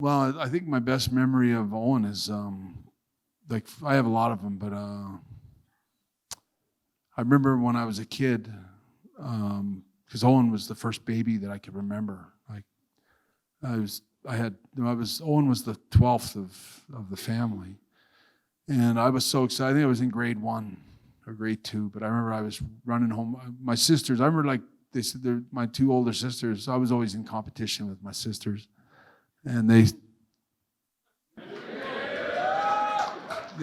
Well, I think my best memory of Owen is like I have a lot of them, but I remember when I was a kid, because Owen was the first baby that I could remember. Like Owen was the 12th of the family, and I was so excited. I think I was in grade 1 or grade 2, but I remember I was running home. My sisters, I remember like they said, my 2 older sisters. I was always in competition with my sisters, and they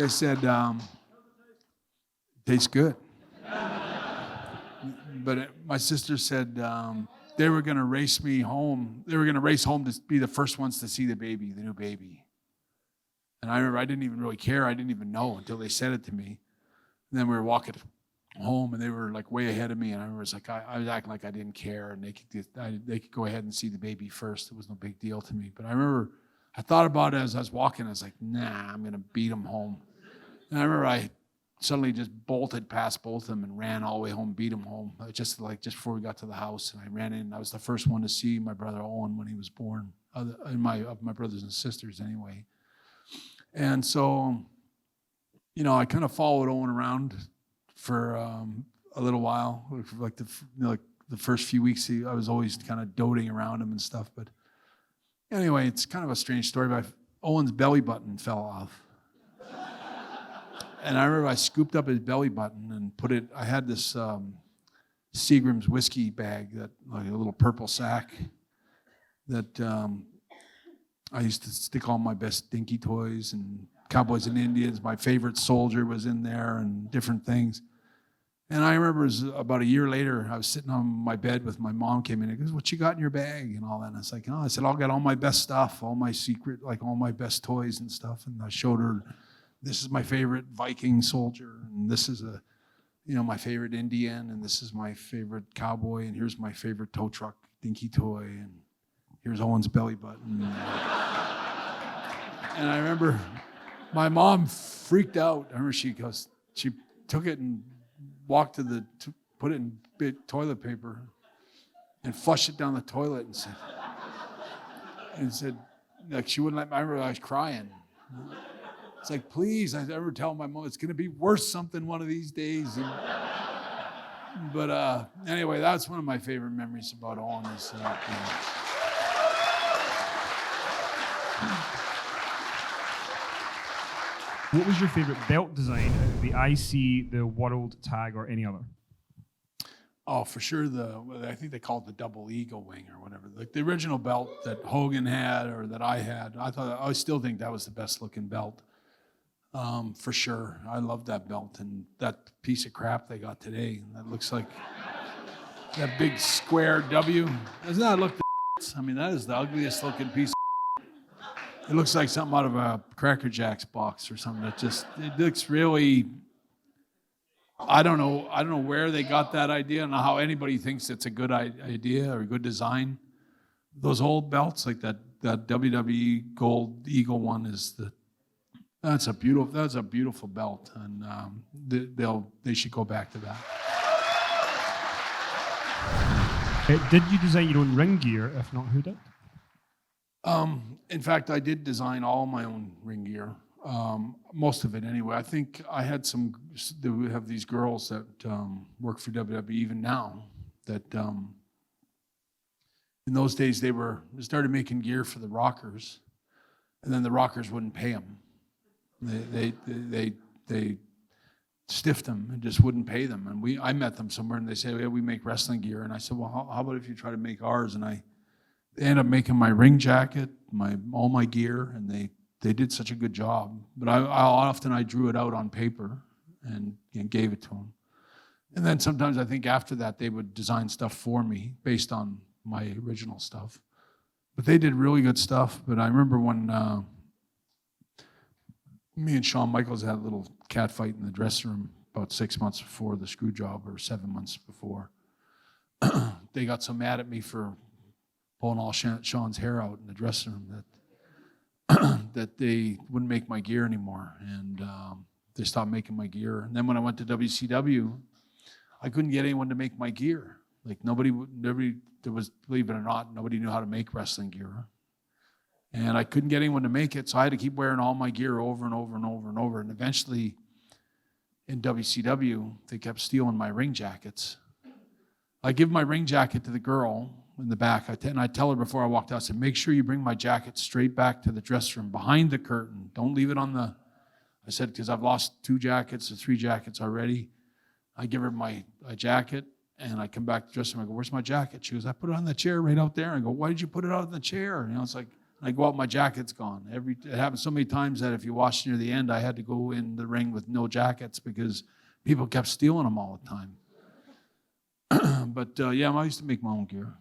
said, tastes good. But my sister said they were going to race me home. They were going to race home to be the first ones to see the new baby. And I remember I didn't even really care. I didn't even know until they said it to me. And then we were walking home, and they were like way ahead of me. And I remember I was acting like I didn't care, and they could go ahead and see the baby first. It was no big deal to me. But I remember I thought about it as I was walking. I was like, nah, I'm going to beat them home. And I remember I suddenly just bolted past both of them and ran all the way home, beat them home. Just before we got to the house, and I ran in. I was the first one to see my brother Owen when he was born, of my brothers and sisters anyway. And so, I kind of followed Owen around for a little while, like the first few weeks. I was always kind of doting around him and stuff. But anyway, it's kind of a strange story. But Owen's belly button fell off. And I remember I scooped up his belly button and put it, I had this Seagram's whiskey bag, like a little purple sack that I used to stick all my best dinky toys and Cowboys and Indians. My favorite soldier was in there and different things. And I remember it was about a year later, I was sitting on my bed with my mom came in and goes, what you got in your bag and all that? And I was like, I said, I'll get all my best stuff, all my secret, like all my best toys and stuff. And I showed her, this is my favorite Viking soldier, and this is my favorite Indian, and this is my favorite cowboy, and here's my favorite tow truck dinky toy, and here's Owen's belly button. And I remember my mom freaked out. I remember she took it and walked to put it in big toilet paper and flushed it down the toilet and said, like she wouldn't let me. I remember I was crying. It's like, please, I ever tell my mom it's going to be worth something one of these days. But anyway, that's one of my favorite memories about Owen. What was your favorite belt design? The IC, the World Tag, or any other? Oh, for sure. I think they call it the double eagle wing or whatever. Like the original belt that Hogan had or that I had. I still think that was the best looking belt. For sure. I love that belt, and that piece of crap they got today. That looks like that big square W. Doesn't that look I mean, that is the ugliest looking piece of It looks like something out of a Cracker Jacks box or something. It looks really, I don't know where they got that idea. I don't know how anybody thinks it's a good idea or a good design. Those old belts, like that WWE Gold Eagle one that's a beautiful belt, and they should go back to that. Did you design your own ring gear? If not, who did? In fact, I did design all my own ring gear, most of it anyway. I think I had we have these girls that work for WWE even now that in those days they started making gear for the Rockers, and then the Rockers wouldn't pay them. They stiffed them and just wouldn't pay them. And I met them somewhere, and they said, yeah, we make wrestling gear. And I said, well, how about if you try to make ours? And they ended up making my ring jacket, all my gear, and they did such a good job. But I drew it out on paper and gave it to them. And then sometimes I think after that they would design stuff for me based on my original stuff. But they did really good stuff. But I remember when me and Shawn Michaels had a little cat fight in the dressing room about 6 months before the screw job, or 7 months before. They got so mad at me for pulling all Shawn's hair out in the dressing room that they wouldn't make my gear anymore, and they stopped making my gear. And then when I went to WCW, I couldn't get anyone to make my gear. Like nobody, there was, believe it or not, nobody knew how to make wrestling gear. And I couldn't get anyone to make it, so I had to keep wearing all my gear over and over and over and over. And eventually, in WCW, they kept stealing my ring jackets. I give my ring jacket to the girl in the back, and I tell her before I walked out, I said, make sure you bring my jacket straight back to the dressing room, behind the curtain. Don't leave it on the, I said, because I've lost 2 jackets or 3 jackets already. I give her my jacket, and I come back to the dressing room. I go, where's my jacket? She goes, I put it on the chair right out there. I go, why did you put it out on the chair? It's like, I go out, my jacket's gone. It happened so many times that if you watched near the end, I had to go in the ring with no jackets because people kept stealing them all the time. But yeah, I used to make my own gear.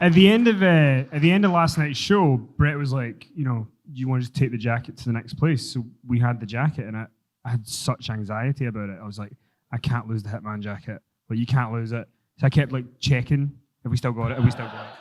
At the end of last night's show, Bret was like, you want to take the jacket to the next place? So we had the jacket, and I had such anxiety about it. I was like, I can't lose the Hitman jacket. Like, you can't lose it. So I kept like checking. Have we still got it? Have we still got it?